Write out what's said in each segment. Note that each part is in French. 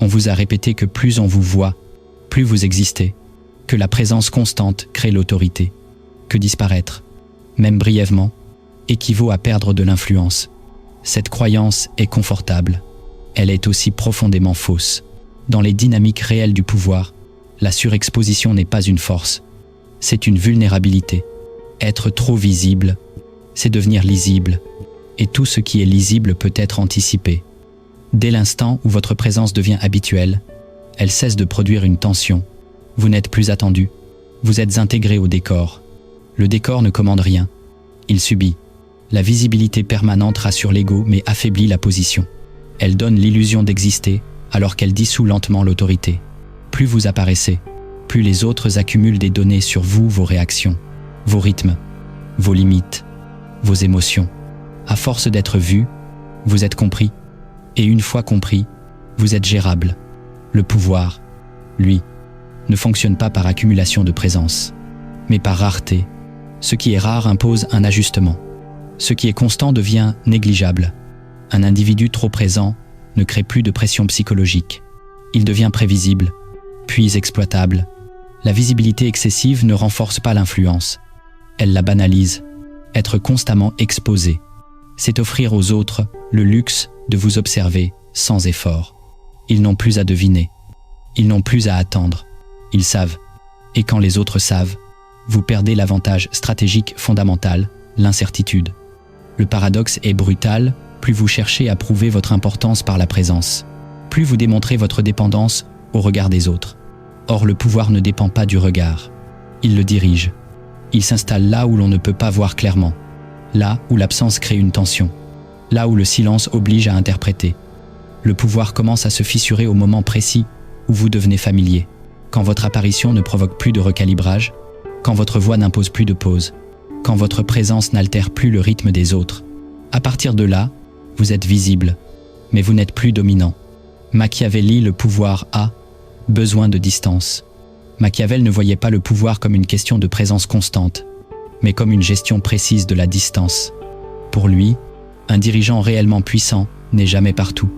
On vous a répété que plus on vous voit, plus vous existez, que la présence constante crée l'autorité, que disparaître, même brièvement, équivaut à perdre de l'influence. Cette croyance est confortable. Elle est aussi profondément fausse. Dans les dynamiques réelles du pouvoir, la surexposition n'est pas une force, c'est une vulnérabilité. Être trop visible, c'est devenir lisible, et tout ce qui est lisible peut être anticipé. Dès l'instant où votre présence devient habituelle, elle cesse de produire une tension. Vous n'êtes plus attendu, vous êtes intégré au décor. Le décor ne commande rien, il subit. La visibilité permanente rassure l'ego mais affaiblit la position. Elle donne l'illusion d'exister alors qu'elle dissout lentement l'autorité. Plus vous apparaissez, plus les autres accumulent des données sur vous, vos réactions, vos rythmes, vos limites, vos émotions. À force d'être vu, vous êtes compris. Et une fois compris, vous êtes gérable. Le pouvoir, lui, ne fonctionne pas par accumulation de présence, mais par rareté. Ce qui est rare impose un ajustement. Ce qui est constant devient négligeable. Un individu trop présent ne crée plus de pression psychologique. Il devient prévisible, puis exploitable. La visibilité excessive ne renforce pas l'influence. Elle la banalise. Être constamment exposé, c'est offrir aux autres le luxe de vous observer sans effort. Ils n'ont plus à deviner. Ils n'ont plus à attendre. Ils savent. Et quand les autres savent, vous perdez l'avantage stratégique fondamental, l'incertitude. Le paradoxe est brutal, plus vous cherchez à prouver votre importance par la présence, plus vous démontrez votre dépendance au regard des autres. Or, le pouvoir ne dépend pas du regard. Il le dirige. Il s'installe là où l'on ne peut pas voir clairement, là où l'absence crée une tension, là où le silence oblige à interpréter. Le pouvoir commence à se fissurer au moment précis où vous devenez familier, quand votre apparition ne provoque plus de recalibrage, quand votre voix n'impose plus de pause, quand votre présence n'altère plus le rythme des autres. À partir de là, vous êtes visible, mais vous n'êtes plus dominant. Machiavelli, le pouvoir a besoin de distance. Machiavel ne voyait pas le pouvoir comme une question de présence constante, mais comme une gestion précise de la distance. Pour lui, un dirigeant réellement puissant n'est jamais partout.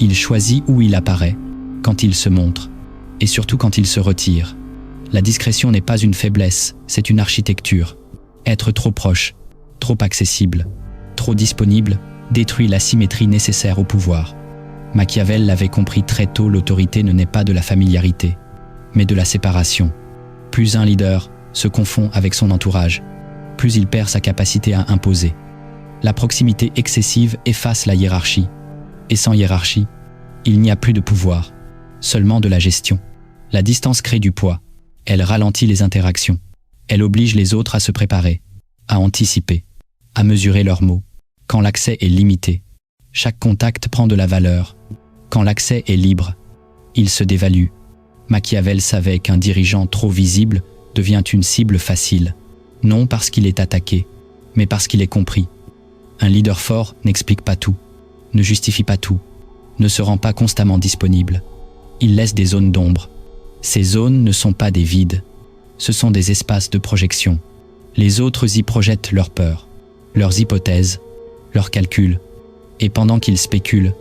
Il choisit où il apparaît, quand il se montre, et surtout quand il se retire. La discrétion n'est pas une faiblesse, c'est une architecture. Être trop proche, trop accessible, trop disponible, détruit la symétrie nécessaire au pouvoir. Machiavel l'avait compris très tôt, l'autorité ne naît pas de la familiarité, mais de la séparation. Plus un leader se confond avec son entourage, plus il perd sa capacité à imposer. La proximité excessive efface la hiérarchie, et sans hiérarchie, il n'y a plus de pouvoir, seulement de la gestion. La distance crée du poids, elle ralentit les interactions, elle oblige les autres à se préparer, à anticiper, à mesurer leurs mots. Quand l'accès est limité, chaque contact prend de la valeur. Quand l'accès est libre, il se dévalue. Machiavel savait qu'un dirigeant trop visible devient une cible facile, non parce qu'il est attaqué, mais parce qu'il est compris. Un leader fort n'explique pas tout, ne justifie pas tout, ne se rend pas constamment disponible. Il laisse des zones d'ombre. Ces zones ne sont pas des vides, ce sont des espaces de projection. Les autres y projettent leurs peurs, leurs hypothèses, leurs calculs. Et pendant qu'ils spéculent,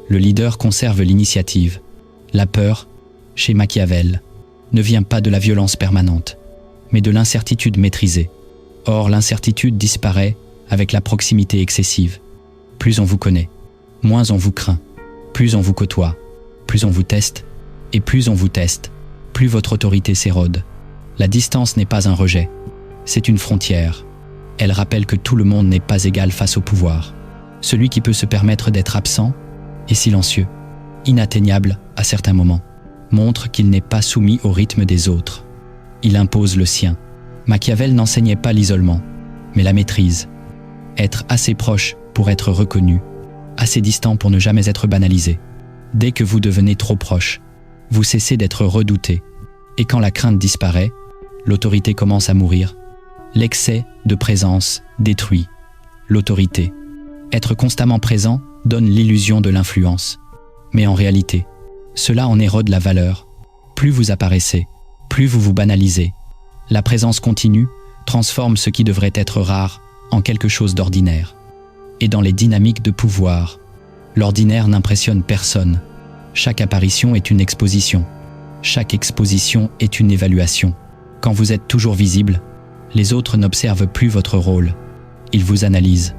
le leader conserve l'initiative. La peur, chez Machiavel, ne vient pas de la violence permanente, mais de l'incertitude maîtrisée. Or, l'incertitude disparaît avec la proximité excessive. Plus on vous connaît, moins on vous craint. Plus on vous côtoie, plus on vous teste, et plus on vous teste, plus votre autorité s'érode. La distance n'est pas un rejet, c'est une frontière. Elle rappelle que tout le monde n'est pas égal face au pouvoir. Celui qui peut se permettre d'être absent et silencieux, inatteignable à certains moments, montre qu'il n'est pas soumis au rythme des autres. Il impose le sien. Machiavel n'enseignait pas l'isolement, mais la maîtrise. Être assez proche pour être reconnu, assez distant pour ne jamais être banalisé. Dès que vous devenez trop proche, vous cessez d'être redouté. Et quand la crainte disparaît, l'autorité commence à mourir. L'excès de présence détruit l'autorité. Être constamment présent donne l'illusion de l'influence. Mais en réalité, cela en érode la valeur. Plus vous apparaissez, plus vous vous banalisez. La présence continue transforme ce qui devrait être rare en quelque chose d'ordinaire. Et dans les dynamiques de pouvoir, l'ordinaire n'impressionne personne. Chaque apparition est une exposition. Chaque exposition est une évaluation. Quand vous êtes toujours visible, les autres n'observent plus votre rôle. Ils vous analysent.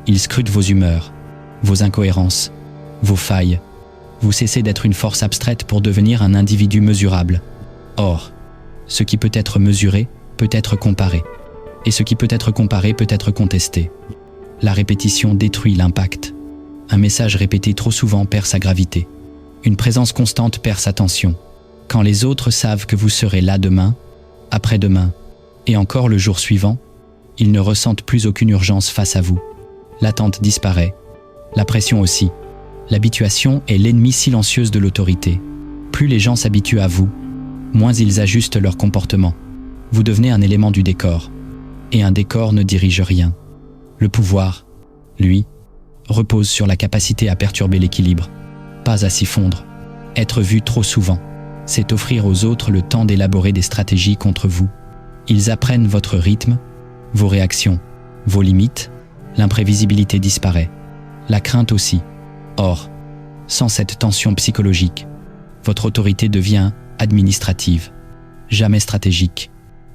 Ils scrutent vos humeurs, vos incohérences, vos failles. Vous cessez d'être une force abstraite pour devenir un individu mesurable. Or, ce qui peut être mesuré peut être comparé. Et ce qui peut être comparé peut être contesté. La répétition détruit l'impact. Un message répété trop souvent perd sa gravité. Une présence constante perd sa tension. Quand les autres savent que vous serez là demain, après-demain, et encore le jour suivant, ils ne ressentent plus aucune urgence face à vous. L'attente disparaît. La pression aussi. L'habituation est l'ennemie silencieuse de l'autorité. Plus les gens s'habituent à vous, moins ils ajustent leur comportement. Vous devenez un élément du décor. Et un décor ne dirige rien. Le pouvoir, lui, repose sur la capacité à perturber l'équilibre, pas à s'y fondre. Être vu trop souvent, c'est offrir aux autres le temps d'élaborer des stratégies contre vous. Ils apprennent votre rythme, vos réactions, vos limites, l'imprévisibilité disparaît. La crainte aussi. Or, sans cette tension psychologique, votre autorité devient administrative, jamais stratégique.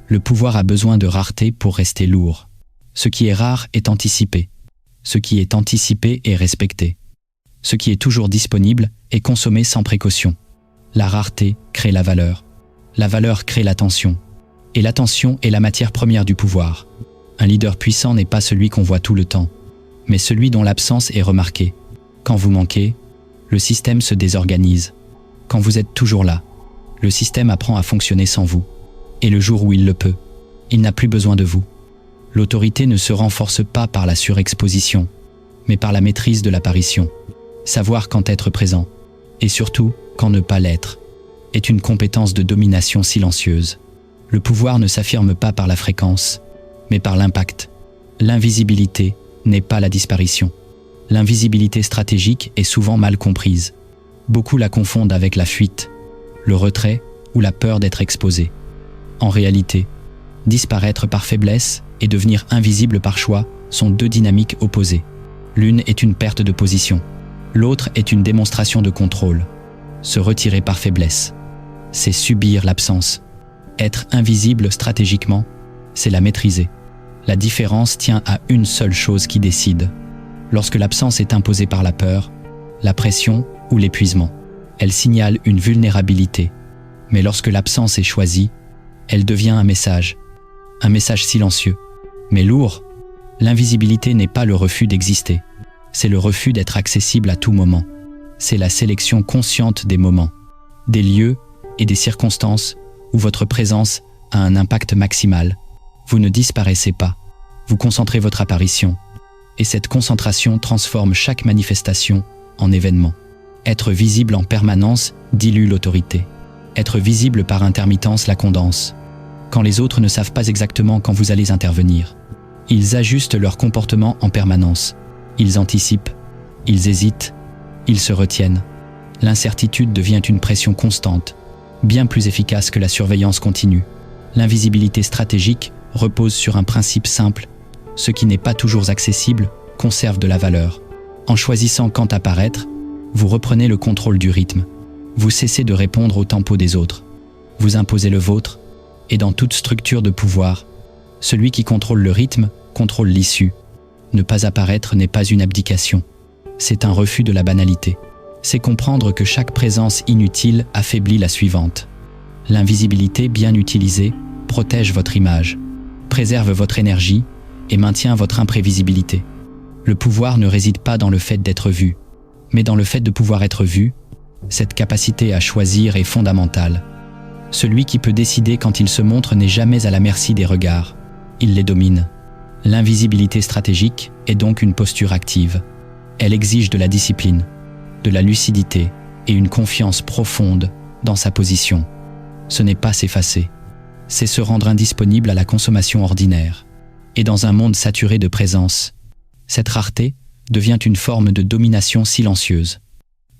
Le pouvoir a besoin de rareté pour rester lourd. Ce qui est rare est anticipé. Ce qui est anticipé est respecté. Ce qui est toujours disponible est consommé sans précaution. La rareté crée la valeur. La valeur crée l'attention. Et l'attention est la matière première du pouvoir. Un leader puissant n'est pas celui qu'on voit tout le temps, mais celui dont l'absence est remarquée. Quand vous manquez, le système se désorganise. Quand vous êtes toujours là, le système apprend à fonctionner sans vous. Et le jour où il le peut, il n'a plus besoin de vous. L'autorité ne se renforce pas par la surexposition, mais par la maîtrise de l'apparition. Savoir quand être présent, et surtout quand ne pas l'être, est une compétence de domination silencieuse. Le pouvoir ne s'affirme pas par la fréquence, mais par l'impact. L'invisibilité n'est pas la disparition. L'invisibilité stratégique est souvent mal comprise. Beaucoup la confondent avec la fuite, le retrait ou la peur d'être exposé. En réalité, disparaître par faiblesse et devenir invisible par choix sont deux dynamiques opposées. L'une est une perte de position, l'autre est une démonstration de contrôle. Se retirer par faiblesse, c'est subir l'absence. Être invisible stratégiquement, c'est la maîtriser. La différence tient à une seule chose qui décide. Lorsque l'absence est imposée par la peur, la pression ou l'épuisement, elle signale une vulnérabilité. Mais lorsque l'absence est choisie, elle devient un message silencieux, mais lourd. L'invisibilité n'est pas le refus d'exister, c'est le refus d'être accessible à tout moment. C'est la sélection consciente des moments, des lieux et des circonstances où votre présence a un impact maximal. Vous ne disparaissez pas, vous concentrez votre apparition, et cette concentration transforme chaque manifestation en événement. Être visible en permanence dilue l'autorité. Être visible par intermittence la condense. Quand les autres ne savent pas exactement quand vous allez intervenir, ils ajustent leur comportement en permanence. Ils anticipent, ils hésitent, ils se retiennent. L'incertitude devient une pression constante, bien plus efficace que la surveillance continue. L'invisibilité stratégique repose sur un principe simple: ce qui n'est pas toujours accessible conserve de la valeur. En choisissant quand apparaître, vous reprenez le contrôle du rythme. Vous cessez de répondre au tempo des autres. Vous imposez le vôtre, et dans toute structure de pouvoir, celui qui contrôle le rythme contrôle l'issue. Ne pas apparaître n'est pas une abdication. C'est un refus de la banalité. C'est comprendre que chaque présence inutile affaiblit la suivante. L'invisibilité bien utilisée protège votre image, préserve votre énergie et maintient votre imprévisibilité. Le pouvoir ne réside pas dans le fait d'être vu, mais dans le fait de pouvoir être vu. Cette capacité à choisir est fondamentale. Celui qui peut décider quand il se montre n'est jamais à la merci des regards. Il les domine. L'invisibilité stratégique est donc une posture active. Elle exige de la discipline, de la lucidité et une confiance profonde dans sa position. Ce n'est pas s'effacer, c'est se rendre indisponible à la consommation ordinaire. Et dans un monde saturé de présence, cette rareté devient une forme de domination silencieuse.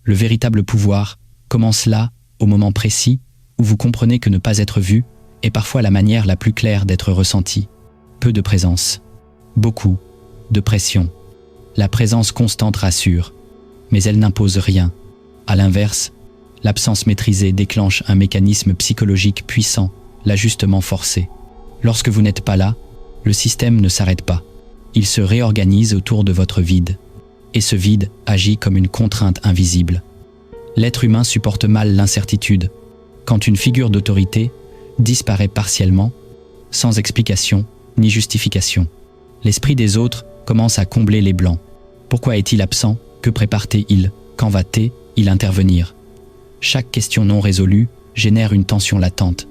Le véritable pouvoir commence là, au moment précis, où vous comprenez que ne pas être vu est parfois la manière la plus claire d'être ressenti. Peu de présence, beaucoup de pression. La présence constante rassure, mais elle n'impose rien. À l'inverse, L'absence maîtrisée déclenche un mécanisme psychologique puissant, l'ajustement forcé. Lorsque vous n'êtes pas là, le système ne s'arrête pas. Il se réorganise autour de votre vide. Et ce vide agit comme une contrainte invisible. L'être humain supporte mal l'incertitude. Quand une figure d'autorité disparaît partiellement, sans explication ni justification, l'esprit des autres commence à combler les blancs. Pourquoi est-il absent? Que prépare-t-il? Quand va-t-il intervenir? Chaque question non résolue génère une tension latente.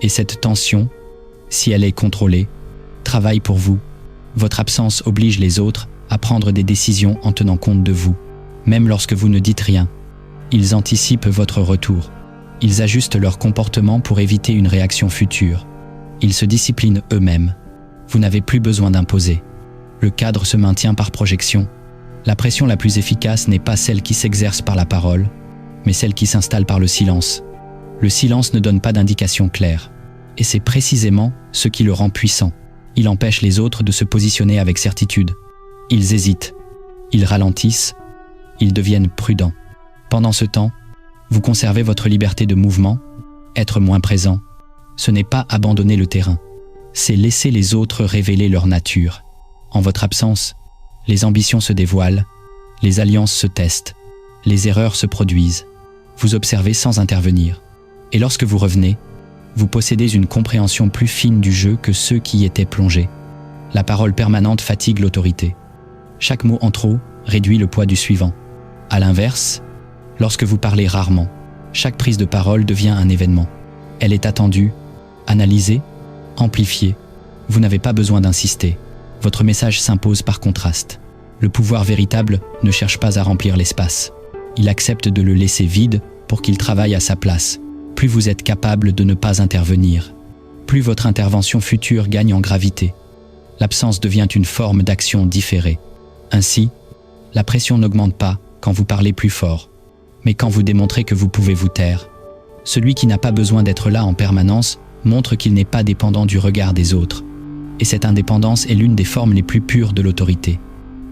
Et cette tension, si elle est contrôlée, travaille pour vous. Votre absence oblige les autres à prendre des décisions en tenant compte de vous. Même lorsque vous ne dites rien, ils anticipent votre retour. Ils ajustent leur comportement pour éviter une réaction future. Ils se disciplinent eux-mêmes. Vous n'avez plus besoin d'imposer. Le cadre se maintient par projection. La pression la plus efficace n'est pas celle qui s'exerce par la parole, mais celle qui s'installe par le silence. Le silence ne donne pas d'indication claire. Et c'est précisément ce qui le rend puissant. Il empêche les autres de se positionner avec certitude. Ils hésitent. Ils ralentissent. Ils deviennent prudents. Pendant ce temps, vous conservez votre liberté de mouvement. Être moins présent, ce n'est pas abandonner le terrain. C'est laisser les autres révéler leur nature. En votre absence, les ambitions se dévoilent, les alliances se testent, les erreurs se produisent. Vous observez sans intervenir. Et lorsque vous revenez, vous possédez une compréhension plus fine du jeu que ceux qui y étaient plongés. La parole permanente fatigue l'autorité. Chaque mot en trop réduit le poids du suivant. À l'inverse, lorsque vous parlez rarement, chaque prise de parole devient un événement. Elle est attendue, analysée, amplifiée. Vous n'avez pas besoin d'insister. Votre message s'impose par contraste. Le pouvoir véritable ne cherche pas à remplir l'espace. Il accepte de le laisser vide pour qu'il travaille à sa place. Plus vous êtes capable de ne pas intervenir, plus votre intervention future gagne en gravité. L'absence devient une forme d'action différée. Ainsi, la pression n'augmente pas quand vous parlez plus fort, mais quand vous démontrez que vous pouvez vous taire. Celui qui n'a pas besoin d'être là en permanence montre qu'il n'est pas dépendant du regard des autres. Et cette indépendance est l'une des formes les plus pures de l'autorité.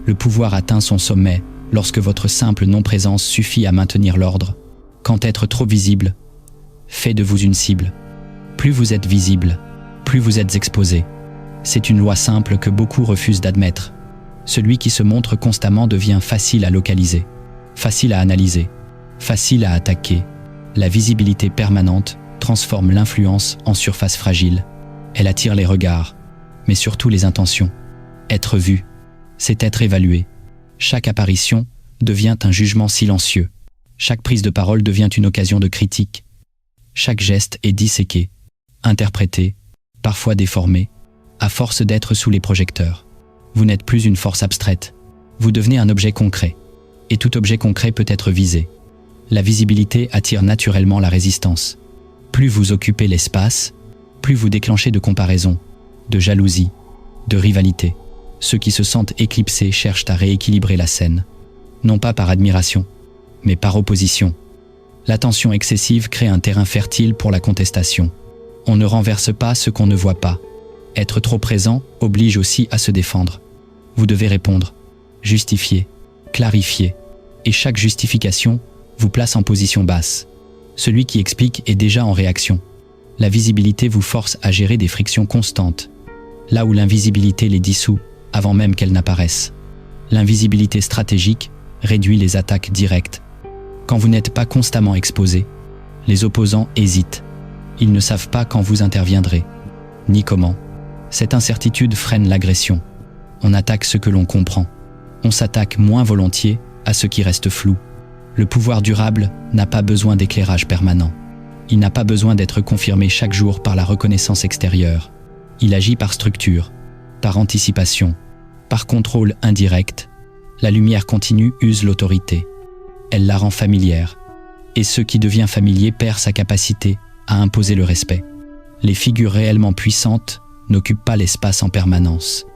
Le pouvoir atteint son sommet lorsque votre simple non-présence suffit à maintenir l'ordre. Quand être trop visible fait de vous une cible. Plus vous êtes visible, plus vous êtes exposé. C'est une loi simple que beaucoup refusent d'admettre. Celui qui se montre constamment devient facile à localiser, facile à analyser, facile à attaquer. La visibilité permanente transforme l'influence en surface fragile. Elle attire les regards, mais surtout les intentions. Être vu, c'est être évalué. Chaque apparition devient un jugement silencieux. Chaque prise de parole devient une occasion de critique. Chaque geste est disséqué, interprété, parfois déformé, à force d'être sous les projecteurs. Vous n'êtes plus une force abstraite. Vous devenez un objet concret. Et tout objet concret peut être visé. La visibilité attire naturellement la résistance. Plus vous occupez l'espace, plus vous déclenchez de comparaison, de jalousie, de rivalité. Ceux qui se sentent éclipsés cherchent à rééquilibrer la scène. Non pas par admiration, mais par opposition. L'attention excessive crée un terrain fertile pour la contestation. On ne renverse pas ce qu'on ne voit pas. Être trop présent oblige aussi à se défendre. Vous devez répondre, justifier, clarifier. Et chaque justification vous place en position basse. Celui qui explique est déjà en réaction. La visibilité vous force à gérer des frictions constantes, là où l'invisibilité les dissout avant même qu'elles n'apparaissent. L'invisibilité stratégique réduit les attaques directes. Quand vous n'êtes pas constamment exposé, les opposants hésitent. Ils ne savent pas quand vous interviendrez, ni comment. Cette incertitude freine l'agression. On attaque ce que l'on comprend. On s'attaque moins volontiers à ce qui reste flou. Le pouvoir durable n'a pas besoin d'éclairage permanent. Il n'a pas besoin d'être confirmé chaque jour par la reconnaissance extérieure. Il agit par structure, par anticipation, par contrôle indirect. La lumière continue use l'autorité. Elle la rend familière. Et ce qui devient familier perd sa capacité à imposer le respect. Les figures réellement puissantes n'occupent pas l'espace en permanence.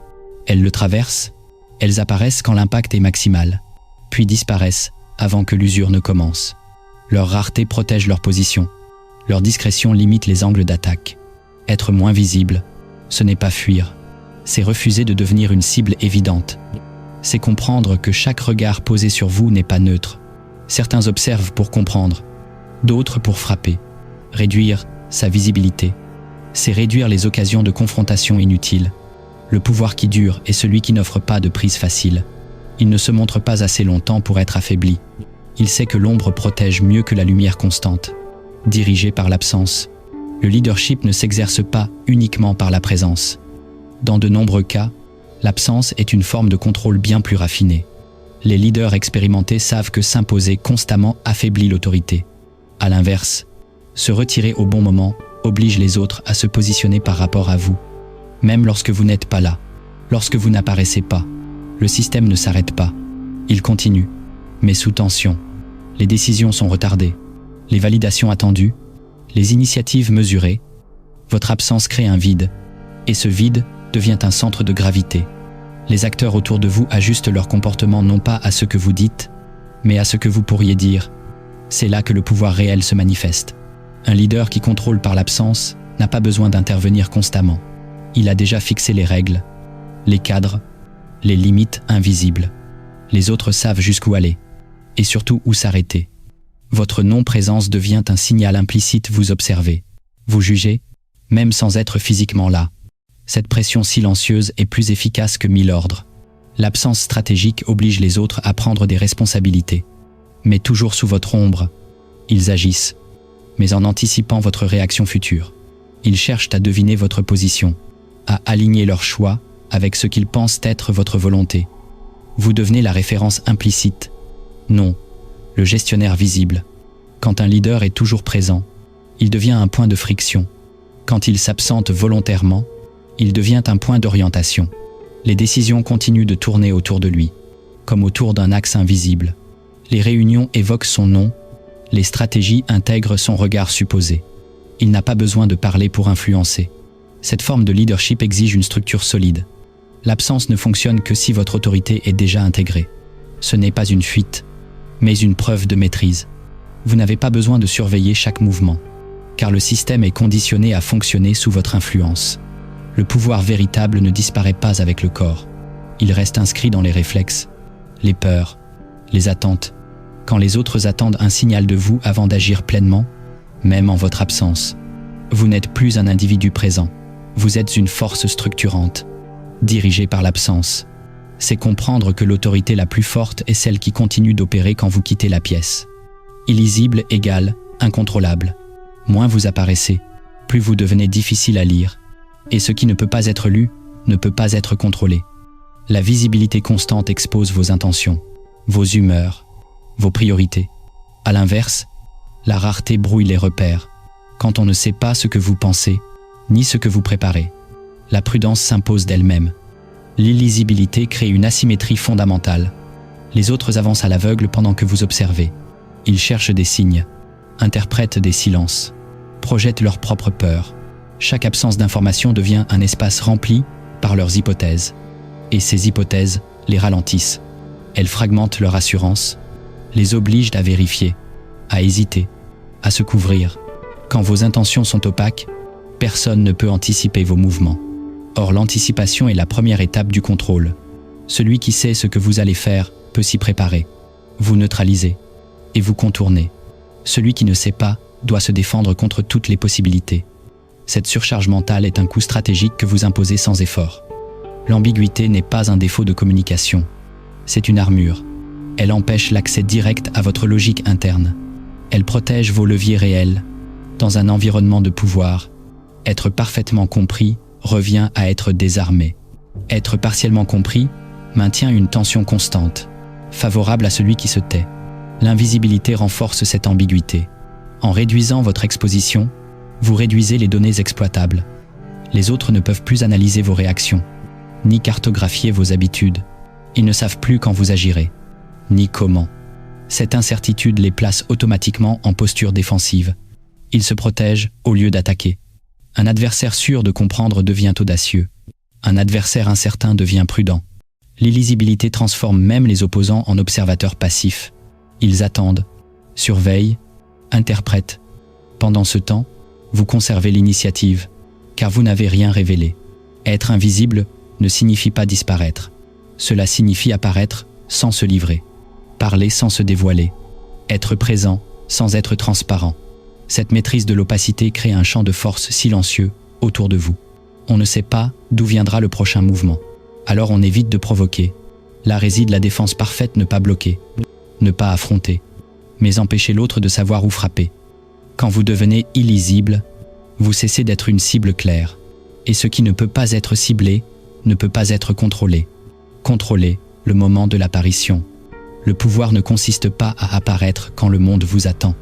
Elles le traversent, elles apparaissent quand l'impact est maximal, puis disparaissent avant que l'usure ne commence. Leur rareté protège leur position. Leur discrétion limite les angles d'attaque. Être moins visible, ce n'est pas fuir. C'est refuser de devenir une cible évidente. C'est comprendre que chaque regard posé sur vous n'est pas neutre. Certains observent pour comprendre, d'autres pour frapper. Réduire sa visibilité, c'est réduire les occasions de confrontation inutiles. Le pouvoir qui dure est celui qui n'offre pas de prise facile. Il ne se montre pas assez longtemps pour être affaibli. Il sait que l'ombre protège mieux que la lumière constante. Dirigé par l'absence, le leadership ne s'exerce pas uniquement par la présence. Dans de nombreux cas, l'absence est une forme de contrôle bien plus raffinée. Les leaders expérimentés savent que s'imposer constamment affaiblit l'autorité. À l'inverse, se retirer au bon moment oblige les autres à se positionner par rapport à vous. Même lorsque vous n'êtes pas là, lorsque vous n'apparaissez pas, le système ne s'arrête pas. Il continue, mais sous tension. Les décisions sont retardées, les validations attendues, les initiatives mesurées. Votre absence crée un vide, et ce vide devient un centre de gravité. Les acteurs autour de vous ajustent leur comportement non pas à ce que vous dites, mais à ce que vous pourriez dire. C'est là que le pouvoir réel se manifeste. Un leader qui contrôle par l'absence n'a pas besoin d'intervenir constamment. Il a déjà fixé les règles, les cadres, les limites invisibles. Les autres savent jusqu'où aller, et surtout où s'arrêter. Votre non-présence devient un signal implicite, vous observez, vous jugez, même sans être physiquement là. Cette pression silencieuse est plus efficace que 1000 ordres. L'absence stratégique oblige les autres à prendre des responsabilités. Mais toujours sous votre ombre, ils agissent, mais en anticipant votre réaction future. Ils cherchent à deviner votre position, à aligner leurs choix avec ce qu'ils pensent être votre volonté. Vous devenez la référence implicite, non, le gestionnaire visible. Quand un leader est toujours présent, il devient un point de friction. Quand il s'absente volontairement, il devient un point d'orientation. Les décisions continuent de tourner autour de lui, comme autour d'un axe invisible. Les réunions évoquent son nom, les stratégies intègrent son regard supposé. Il n'a pas besoin de parler pour influencer. Cette forme de leadership exige une structure solide. L'absence ne fonctionne que si votre autorité est déjà intégrée. Ce n'est pas une fuite, mais une preuve de maîtrise. Vous n'avez pas besoin de surveiller chaque mouvement, car le système est conditionné à fonctionner sous votre influence. Le pouvoir véritable ne disparaît pas avec le corps. Il reste inscrit dans les réflexes, les peurs, les attentes. Quand les autres attendent un signal de vous avant d'agir pleinement, même en votre absence, vous n'êtes plus un individu présent. Vous êtes une force structurante, dirigée par l'absence. C'est comprendre que l'autorité la plus forte est celle qui continue d'opérer quand vous quittez la pièce. Illisible égale incontrôlable. Moins vous apparaissez, plus vous devenez difficile à lire. Et ce qui ne peut pas être lu ne peut pas être contrôlé. La visibilité constante expose vos intentions, vos humeurs, vos priorités. À l'inverse, la rareté brouille les repères. Quand on ne sait pas ce que vous pensez, ni ce que vous préparez, la prudence s'impose d'elle-même. L'illisibilité crée une asymétrie fondamentale. Les autres avancent à l'aveugle pendant que vous observez. Ils cherchent des signes, interprètent des silences, projettent leurs propres peurs. Chaque absence d'information devient un espace rempli par leurs hypothèses. Et ces hypothèses les ralentissent. Elles fragmentent leur assurance, les obligent à vérifier, à hésiter, à se couvrir. Quand vos intentions sont opaques, personne ne peut anticiper vos mouvements. Or, l'anticipation est la première étape du contrôle. Celui qui sait ce que vous allez faire peut s'y préparer. Vous neutralisez et vous contournez. Celui qui ne sait pas doit se défendre contre toutes les possibilités. Cette surcharge mentale est un coup stratégique que vous imposez sans effort. L'ambiguïté n'est pas un défaut de communication. C'est une armure. Elle empêche l'accès direct à votre logique interne. Elle protège vos leviers réels. Dans un environnement de pouvoir, être parfaitement compris revient à être désarmé. Être partiellement compris maintient une tension constante, favorable à celui qui se tait. L'invisibilité renforce cette ambiguïté. En réduisant votre exposition, vous réduisez les données exploitables. Les autres ne peuvent plus analyser vos réactions, ni cartographier vos habitudes. Ils ne savent plus quand vous agirez, ni comment. Cette incertitude les place automatiquement en posture défensive. Ils se protègent au lieu d'attaquer. Un adversaire sûr de comprendre devient audacieux. Un adversaire incertain devient prudent. L'illisibilité transforme même les opposants en observateurs passifs. Ils attendent, surveillent, interprètent. Pendant ce temps, vous conservez l'initiative, car vous n'avez rien révélé. Être invisible ne signifie pas disparaître. Cela signifie apparaître sans se livrer, parler sans se dévoiler, être présent sans être transparent. Cette maîtrise de l'opacité crée un champ de force silencieux autour de vous. On ne sait pas d'où viendra le prochain mouvement. Alors on évite de provoquer. Là réside la défense parfaite, ne pas bloquer, ne pas affronter, mais empêcher l'autre de savoir où frapper. Quand vous devenez illisible, vous cessez d'être une cible claire. Et ce qui ne peut pas être ciblé ne peut pas être contrôlé. Contrôlez le moment de l'apparition. Le pouvoir ne consiste pas à apparaître quand le monde vous attend.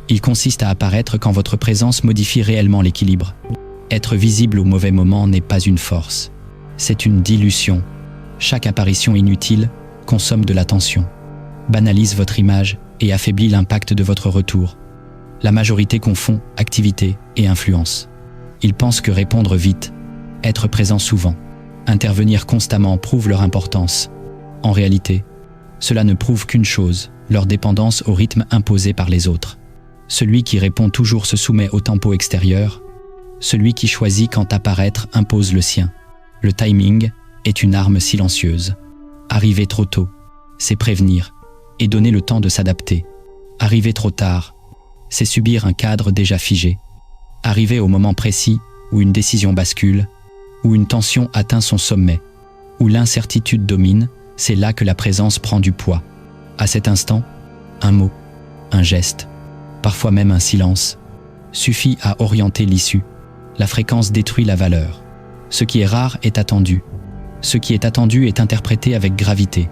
Il consiste à apparaître quand votre présence modifie réellement l'équilibre. Être visible au mauvais moment n'est pas une force. C'est une dilution. Chaque apparition inutile consomme de l'attention, banalise votre image et affaiblit l'impact de votre retour. La majorité confond activité et influence. Ils pensent que répondre vite, être présent souvent, intervenir constamment prouve leur importance. En réalité, cela ne prouve qu'une chose, leur dépendance au rythme imposé par les autres. Celui qui répond toujours se soumet au tempo extérieur. Celui qui choisit quand apparaître impose le sien. Le timing est une arme silencieuse. Arriver trop tôt, c'est prévenir et donner le temps de s'adapter. Arriver trop tard, c'est subir un cadre déjà figé. Arriver au moment précis où une décision bascule, où une tension atteint son sommet, où l'incertitude domine, c'est là que la présence prend du poids. À cet instant, un mot, un geste, parfois même un silence, suffit à orienter l'issue. La fréquence détruit la valeur. Ce qui est rare est attendu. Ce qui est attendu est interprété avec gravité.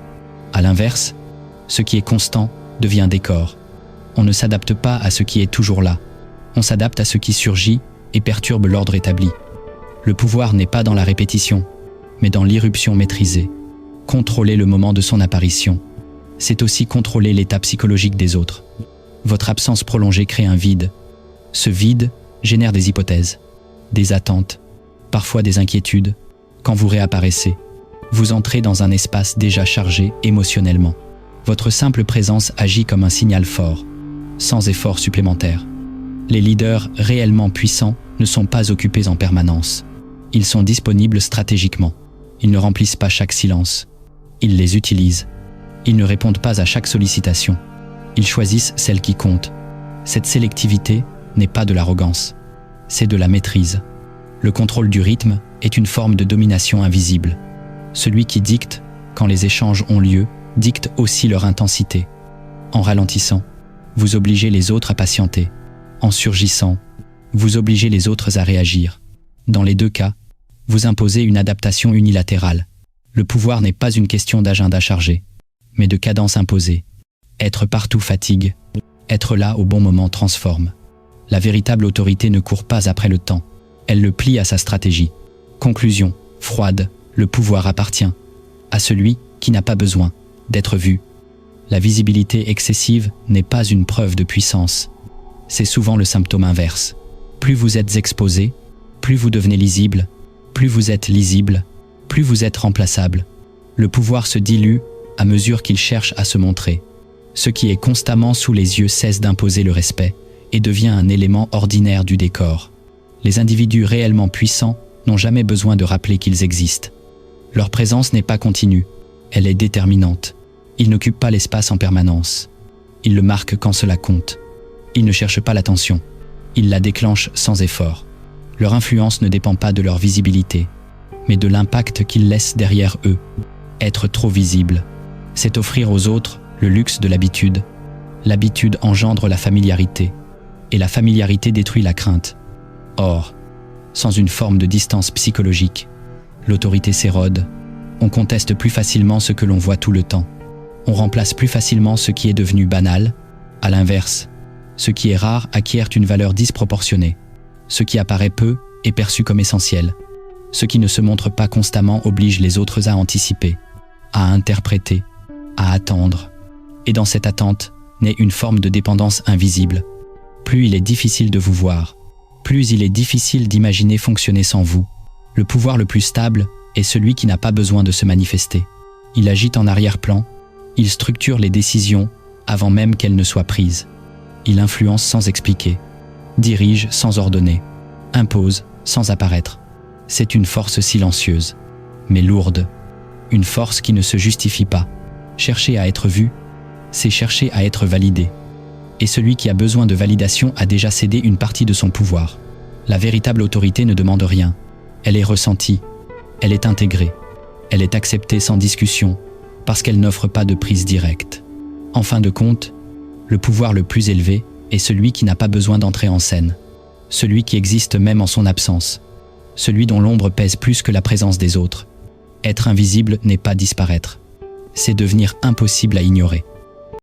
À l'inverse, ce qui est constant devient décor. On ne s'adapte pas à ce qui est toujours là. On s'adapte à ce qui surgit et perturbe l'ordre établi. Le pouvoir n'est pas dans la répétition, mais dans l'irruption maîtrisée. Contrôler le moment de son apparition, c'est aussi contrôler l'état psychologique des autres. Votre absence prolongée crée un vide. Ce vide génère des hypothèses, des attentes, parfois des inquiétudes. Quand vous réapparaissez, vous entrez dans un espace déjà chargé émotionnellement. Votre simple présence agit comme un signal fort, sans effort supplémentaire. Les leaders réellement puissants ne sont pas occupés en permanence. Ils sont disponibles stratégiquement. Ils ne remplissent pas chaque silence. Ils les utilisent. Ils ne répondent pas à chaque sollicitation. Ils choisissent celle qui compte. Cette sélectivité n'est pas de l'arrogance, c'est de la maîtrise. Le contrôle du rythme est une forme de domination invisible. Celui qui dicte, quand les échanges ont lieu, dicte aussi leur intensité. En ralentissant, vous obligez les autres à patienter. En surgissant, vous obligez les autres à réagir. Dans les deux cas, vous imposez une adaptation unilatérale. Le pouvoir n'est pas une question d'agenda chargé, mais de cadence imposée. Être partout fatigue, être là au bon moment transforme. La véritable autorité ne court pas après le temps, elle le plie à sa stratégie. Conclusion, froide, le pouvoir appartient à celui qui n'a pas besoin d'être vu. La visibilité excessive n'est pas une preuve de puissance, c'est souvent le symptôme inverse. Plus vous êtes exposé, plus vous devenez lisible, plus vous êtes lisible, plus vous êtes remplaçable. Le pouvoir se dilue à mesure qu'il cherche à se montrer. Ce qui est constamment sous les yeux cesse d'imposer le respect et devient un élément ordinaire du décor. Les individus réellement puissants n'ont jamais besoin de rappeler qu'ils existent. Leur présence n'est pas continue, elle est déterminante. Ils n'occupent pas l'espace en permanence. Ils le marquent quand cela compte. Ils ne cherchent pas l'attention. Ils la déclenchent sans effort. Leur influence ne dépend pas de leur visibilité, mais de l'impact qu'ils laissent derrière eux. Être trop visible, c'est offrir aux autres le luxe de l'habitude. L'habitude engendre la familiarité, et la familiarité détruit la crainte. Or, sans une forme de distance psychologique, l'autorité s'érode. On conteste plus facilement ce que l'on voit tout le temps. On remplace plus facilement ce qui est devenu banal. À l'inverse, ce qui est rare acquiert une valeur disproportionnée. Ce qui apparaît peu est perçu comme essentiel. Ce qui ne se montre pas constamment oblige les autres à anticiper, à interpréter, à attendre. Et dans cette attente naît une forme de dépendance invisible. Plus il est difficile de vous voir, plus il est difficile d'imaginer fonctionner sans vous. Le pouvoir le plus stable est celui qui n'a pas besoin de se manifester. Il agit en arrière-plan, il structure les décisions avant même qu'elles ne soient prises. Il influence sans expliquer, dirige sans ordonner, impose sans apparaître. C'est une force silencieuse, mais lourde. Une force qui ne se justifie pas. Chercher à être vu, c'est chercher à être validé. Et celui qui a besoin de validation a déjà cédé une partie de son pouvoir. La véritable autorité ne demande rien. Elle est ressentie, elle est intégrée, elle est acceptée sans discussion, parce qu'elle n'offre pas de prise directe. En fin de compte, le pouvoir le plus élevé est celui qui n'a pas besoin d'entrer en scène, celui qui existe même en son absence, celui dont l'ombre pèse plus que la présence des autres. Être invisible n'est pas disparaître, c'est devenir impossible à ignorer.